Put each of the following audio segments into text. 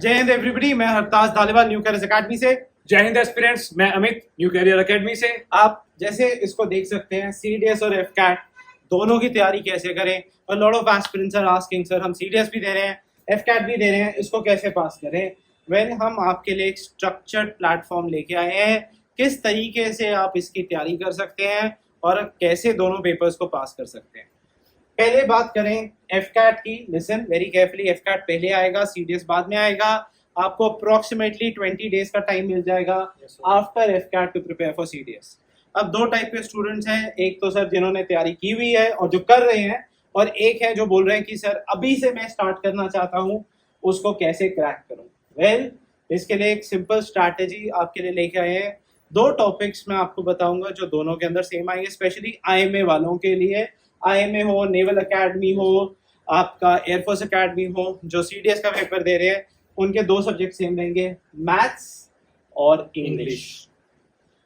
जय हिंद एवरीबॉडी, मैं हरताज Dhaliwal new career academy से। जय हिंद एस्पिरेंट्स, मैं अमित न्यू कैरियर एकेडमी से। आप जैसे इसको देख सकते हैं, सीडीएस और एफकैट दोनों की तैयारी कैसे करें। और lot of aspirants are asking, sir हम सीडीएस भी दे रहे हैं, एफकैट भी दे रहे हैं, इसको कैसे पास करें। वेल, हम आपके लिए एक स्ट्रक्चर्ड प्लेटफॉर्म लेके आए हैं, किस तरीके से आप इसकी तैयारी कर सकते हैं और कैसे दोनों पेपर्स को पास कर सकते हैं। पहले बात करें एफकैट की। लिसन वेरी केयरफुली, एफकैट पहले आएगा, सीडीएस बाद में आएगा। आपको अप्रोक्सीमेटली 20 डेज का टाइम मिल जाएगा after AFCAT to prepare for CDS. अब दो टाइप के स्टूडेंट्स हैं, एक तो सर जिन्होंने तैयारी की हुई है और जो कर रहे हैं, और एक है जो बोल रहे हैं कि सर अभी से मैं स्टार्ट करना चाहता हूँ, उसको कैसे क्रैक करूँ। वेल, इसके लिए एक सिंपल स्ट्रैटेजी आपके लिए लेके आए हैं। दो टॉपिक्स मैं आपको बताऊंगा जो दोनों के अंदर सेम आएंगे, स्पेशली आईएमए वालों के लिए। आईएमए हो, नेवल एकेडमी हो, आपका एयरफोर्स एकेडमी हो, जो सीडीएस का पेपर दे रहे हैं, उनके दो सब्जेक्ट सेम रहेंगे, मैथ्स और इंग्लिश।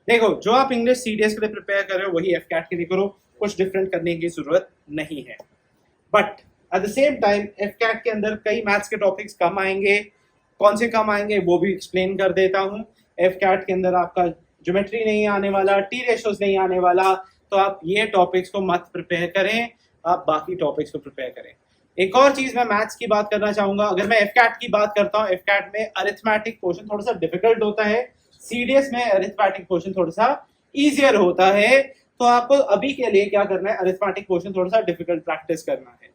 देखो, जो आप इंग्लिश सीडीएस के लिए प्रिपेयर कर रहे हो वही एफकैट के लिए करो, कुछ डिफरेंट करने की जरूरत नहीं है। But at the same time AFCAT के अंदर कई मैथ्स के टॉपिक्स कम आएंगे। कौन से कम आएंगे वो भी एक्सप्लेन कर देता हूँ। एफकैट के अंदर आपका ज्योमेट्री नहीं आने वाला, टी रेशोज नहीं आने वाला, तो आप ये टॉपिक्स को मत प्रिपेयर करें, आप बाकी टॉपिक्स को प्रिपेयर करें। एक और चीज मैं मैथ्स की बात करना चाहूंगा। अगर मैं एफकैट की बात करता हूँ, एफकैट में अरिथमेटिक पोर्शन थोड़ा सा डिफिकल्ट होता है, सीडीएस में अरिथमेटिक पोर्शन थोड़ा सा इजियर होता है। तो आपको अभी के लिए क्या करना है, अरिथमेटिक पोर्शन थोड़ा सा डिफिकल्ट प्रैक्टिस करना है।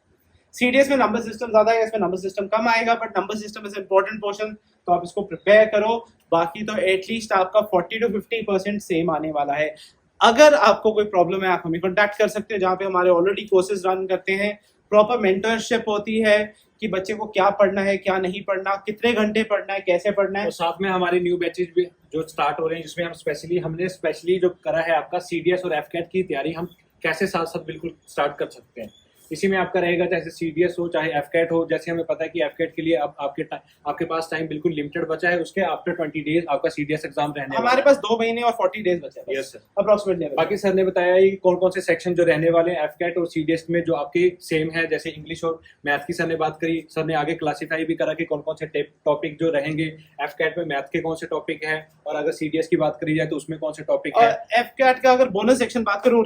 सीडीएस में नंबर सिस्टम ज्यादा है, इसमें नंबर सिस्टम कम आएगा, but number system is important portion, तो आप इसको प्रिपेयर करो। बाकी तो एटलीस्ट आपका 40 to 50% सेम आने वाला है। अगर आपको कोई प्रॉब्लम है, आप हमें कॉन्टैक्ट कर सकते हैं, जहाँ पे हमारे ऑलरेडी कोर्सेज रन करते हैं। प्रॉपर मेंटरशिप होती है कि बच्चे को क्या पढ़ना है, क्या नहीं पढ़ना, कितने घंटे पढ़ना है, कैसे पढ़ना है। और साथ में हमारे न्यू बैचेज भी जो स्टार्ट हो रहे हैं, जिसमें हमने स्पेशली जो करा है आपका सीडीएस और एफकैट की तैयारी हम कैसे साथ साथ बिल्कुल स्टार्ट कर सकते हैं। इसी में आपका रहेगा, चाहे सीडीएस हो चाहे एफकैट हो। जैसे हमें पता है कि एफकैट के लिए अब आपके पास टाइम बिल्कुल लिमिटेड बचा है, उसके आफ्टर 20 डेज आपका सीडीएस एग्जाम रहने हमारे पास 2 महीने और 40 डेज बचे हैं। Yes sir, approximately. बाकी सर ने बताया कि कौन कौन से सेक्शन जो रहने वाले हैं एफकैट और सीडीएस में, जो आपके सेम है। जैसे इंग्लिश और मैथ की सर ने बात करी, सर ने आगे क्लासीफाई भी करा कि कौन कौन से टॉपिक जो रहेंगे। एफकैट में मैथ के कौन से टॉपिक है, और अगर सीडीएस की बात करी जाए तो उसमें कौन से टॉपिक है। एफकैट का अगर बोनस सेक्शन बात करूं,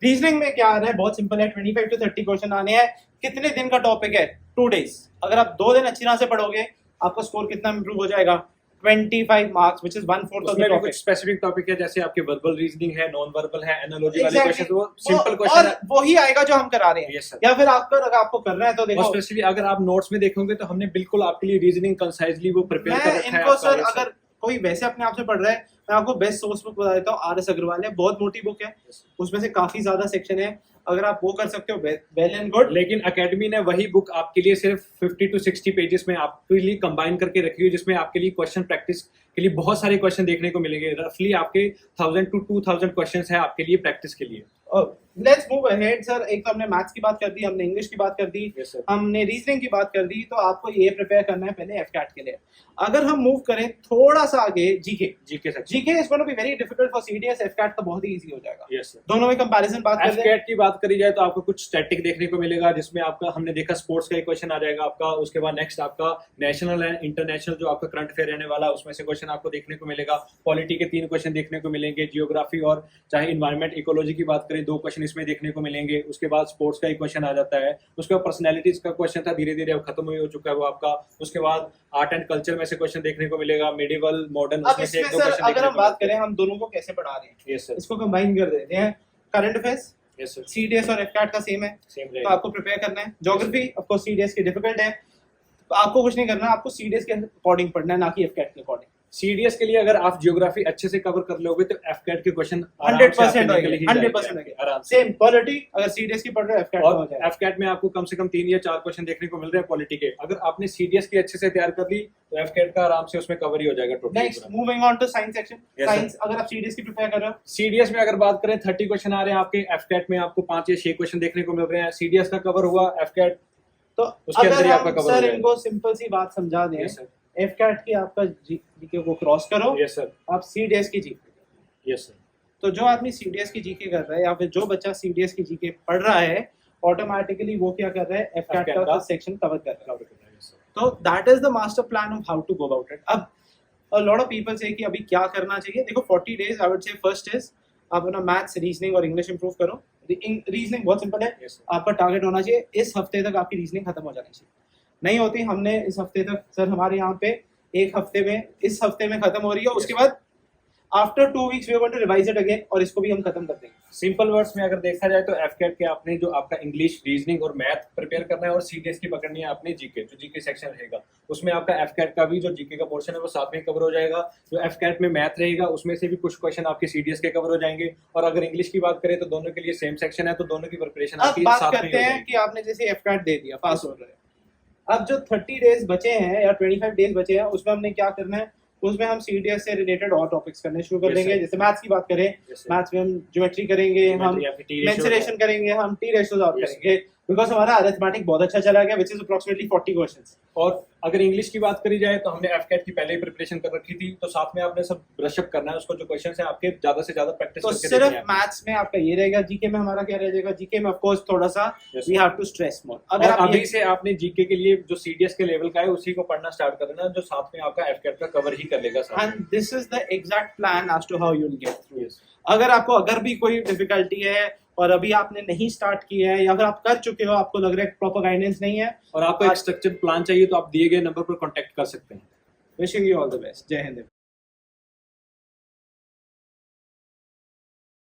रीजनिंग में क्या आ रहा है, बहुत सिंपल है, 25 to 30 क्वेश्चन आने हैं। कितने दिन का टॉपिक है, 2 डेज। अगर आप 2 दिन अच्छी तरह से पढ़ोगे, आपका स्कोर कितना इंप्रूव हो जाएगा, 25 marks, which is 1/4 of the topic. कुछ स्पेसिफिक टॉपिक है, जैसे आपके वर्बल रीजनिंग है, नॉन वर्बल है, एनालॉजी वाले क्वेश्चन, वो सिंपल क्वेश्चन है, वही आएगा जो हम करा रहे हैं। yes, या फिर अगर आपको करना है तो देखो, स्पेशली अगर आप नोट्स में देखोगे तो हमने बिल्कुल आपके लिए रीजनिंग कंसाइजली वो प्रिपेयर कर रखा है। इनको सर, अगर कोई वैसे अपने आप से पढ़ रहा है, मैं आपको बेस्ट सोर्स बुक बता देता हूँ, आर.एस. अग्रवाल है, बहुत मोटी बुक है, उसमें से काफी ज्यादा सेक्शन है। अगर आप वो कर सकते हो, वेल एंड गुड। लेकिन एकेडमी ने वही बुक आपके लिए सिर्फ 50 to 60 पेजेस में आपके लिए कंबाइन करके रखी है, जिसमें आपके लिए क्वेश्चन प्रैक्टिस के लिए बहुत सारे क्वेश्चन देखने को मिलेंगे। रफली आपके 1000 to 2000 क्वेश्चंस है आपके लिए प्रैक्टिस के लिए। Let's move ahead sir. एक तो हमने मैथ्स की बात कर दी, हमने इंग्लिश की बात कर दी, हमने रीजनिंग की बात कर दी, तो आपको ये प्रिपेयर करना है पहले एफकैट के लिए। अगर हम मूव करें थोड़ा सा आगे, GK is going to be very difficult for CDS, AFCAT तो बहुत ही इजी हो जाएगा। यस सर, दोनों में कंपैरिजन बात करें, एफकैट की बात करी जाए तो आपको कुछ स्टैटिक देखने को मिलेगा, जिसमें आपका हमने देखा स्पोर्ट्स का एक क्वेश्चन आ जाएगा आपका। उसके बाद नेक्स्ट आपका नेशनल है, इंटरनेशनल जो आपका करंट अफेयर रहने वाला, उसमें से क्वेश्चन आपको देखने को मिलेगा। पॉलिटी के 3 क्वेश्चन देखने को मिलेंगे, जियोग्राफी और चाहे इन्वायरमेंट इकोलॉजी की बात करें 2 क्वेश्चन इसमें देखने को मिलेंगे। उसके बाद स्पोर्ट्स का एक क्वेश्चन आ जाता है। उसके बाद पर्सनैलिटीज का क्वेश्चन था, धीरे धीरे अब खत्म हो चुका है वो आपका। उसके बाद आर्ट एंड कल्चर में से क्वेश्चन देखने को मिलेगा, मेडिवल मॉडर्न, उसमें से 1-2 क्वेश्चन। अगर हम बात करें हम दोनों को कैसे पढ़ा रहे हैं, यस सर, इसको कंबाइन कर देते हैं। Current affairs, yes sir, CDS और एफकैट का सेम है, तो आपको प्रिपेयर करना है। ज्योग्राफी ऑफ कोर्स सीडीएस की डिफिकल्ट है, तो आपको कुछ नहीं करना, आपको सीडीएस के अकॉर्डिंग पढ़ना है, ना कि एफकैट के अकॉर्डिंग। सीडीएस के लिए अगर आप ज्योग्राफी अच्छे से कवर कर लोगे तो एफकैट के क्वेश्चन 100% आराम से। सेम पॉलिटी, अगर सीडीएस की पढ़ रहे हो एफकैट में हो जाएगा। एफकैट में आपको कम से कम 3 या 4 क्वेश्चन देखने को मिल रहे हैं पॉलिटी के। अगर आपने सीडीएस की अच्छे से तैयार कर ली तो एफकैट का आराम से उसमें कवर ही हो जाएगा total. Next moving on to science section. Science अगर आप सीडीएस की प्रिपेयर कर रहे हो, सीडीएस में अगर बात करें 30 क्वेश्चन आ रहे हैं आपके, एफकैट में आपको 5 या 6 क्वेश्चन देखने को मिल रहे हैं। सीडीएस का कवर हुआ, एफकैट तो उसके अंदर ही आपका कवर हो सर जाएगा। इनको सिंपल सी बात समझा दें, एफकैट की आपका जीके को क्रॉस करो, यस सर, आप सीडीएस की जीके। यस सर, तो जो आदमी सीडीएस की जीके कर रहा है, या फिर जो बच्चा सीडीएस की जीके पढ़ रहा है, ऑटोमेटिकली वो क्या कर रहा है, एफकैट का सेक्शन कवर कर रहा है। तो that is the master plan of how to go about it. अब a lot of people say कि अभी क्या करना चाहिए. देखो 40 days I would say first is आप अपना मैथ्स, रीजनिंग और इंग्लिश इंप्रूव करो. रीजनिंग बहुत सिंपल है. Yes, sir. आपका टारगेट होना चाहिए इस हफ्ते तक आपकी रीजनिंग खत्म हो जानी चाहिए. नहीं होती, हमने इस हफ्ते तक सर हमारे यहाँ पे एक हफ्ते में इस हफ्ते में खत्म हो रही है. उसके बाद after 2 weeks we are going to revise it again और इसको भी हम खत्म कर देंगे. सिंपल वर्ड्स में अगर देखा जाए तो एफकेट के आपने जो आपका इंग्लिश, रीजनिंग और मैथ प्रिपेयर करना है और सीडीएस की पकड़नी है आपने जीके, जो जीके सेक्शन रहेगा उसमें आपका एफकेट का भी जो जीके का पोर्शन है वो साथ में कवर हो जाएगा. जो एफकेट में मैथ रहेगा उसमें से भी कुछ क्वेश्चन आपके सीडीएस के कवर हो जाएंगे. और अगर इंग्लिश की बात करें तो दोनों के लिए सेम सेक्शन है, तो दोनों की प्रिपरेशन अब आपकी बात साथ में ही करते हो हैं जाएगी. कि आपने जैसे एफकैट दे दिया, पास हो रहे हैं. अब जो 30 days बचे हैं या 25 days बचे हैं उसमें हमने क्या करना है, उसमें हम सीडीएस से रिलेटेड और टॉपिक्स करने शुरू कर Yes, देंगे. sir. जैसे मैथ्स की बात करें, Yes, sir. मैथ्स में हम ज्योमेट्री करेंगे, हम या फिर T ratio मेंसुरेशन करेंगे, हम टी रेशियोज और Yes. करेंगे, बिकॉज हमारा अरिथमेटिक बहुत अच्छा चला गया, विच इज अप्रोक्सीमेटली 40 क्वेश्चंस. और अगर इंग्लिश की बात करी जाए तो हमने एफकेट की पहले ही प्रिपरेशन कर रखी थी, तो साथ में आपने सब ब्रशअप करना है उसको. जो क्वेश्चंस हैं आपके ज्यादा से ज्यादा प्रैक्टिस तो करके सिर्फ देखने हैं. मैथ्स में आपका ये रहेगा. जीके में हमारा क्या रह जाएगा, जीके में ऑफ कोर्स थोड़ा सा Yes, we sir. Have to stress more. और अगर आप अभी से आपने जीके के लिए जो सीडीएस के लेवल का है उसी को पढ़ना स्टार्ट कर देना, जो साथ में आपका एफकेट का कवर ही कर लेगा साथ में. And this is the exact plan as to how you will get through. Yes. अगर आपको अगर भी कोई डिफिकल्टी है और अभी आपने नहीं स्टार्ट किया है या अगर आप कर चुके हो, आपको लग रहा है प्रॉपर गाइडेंस नहीं है, और आपको एक स्ट्रक्चर्ड प्लान चाहिए तो आप दिए गए नंबर पर कांटेक्ट कर सकते हैं. Wishing you all the best. जय हिंद.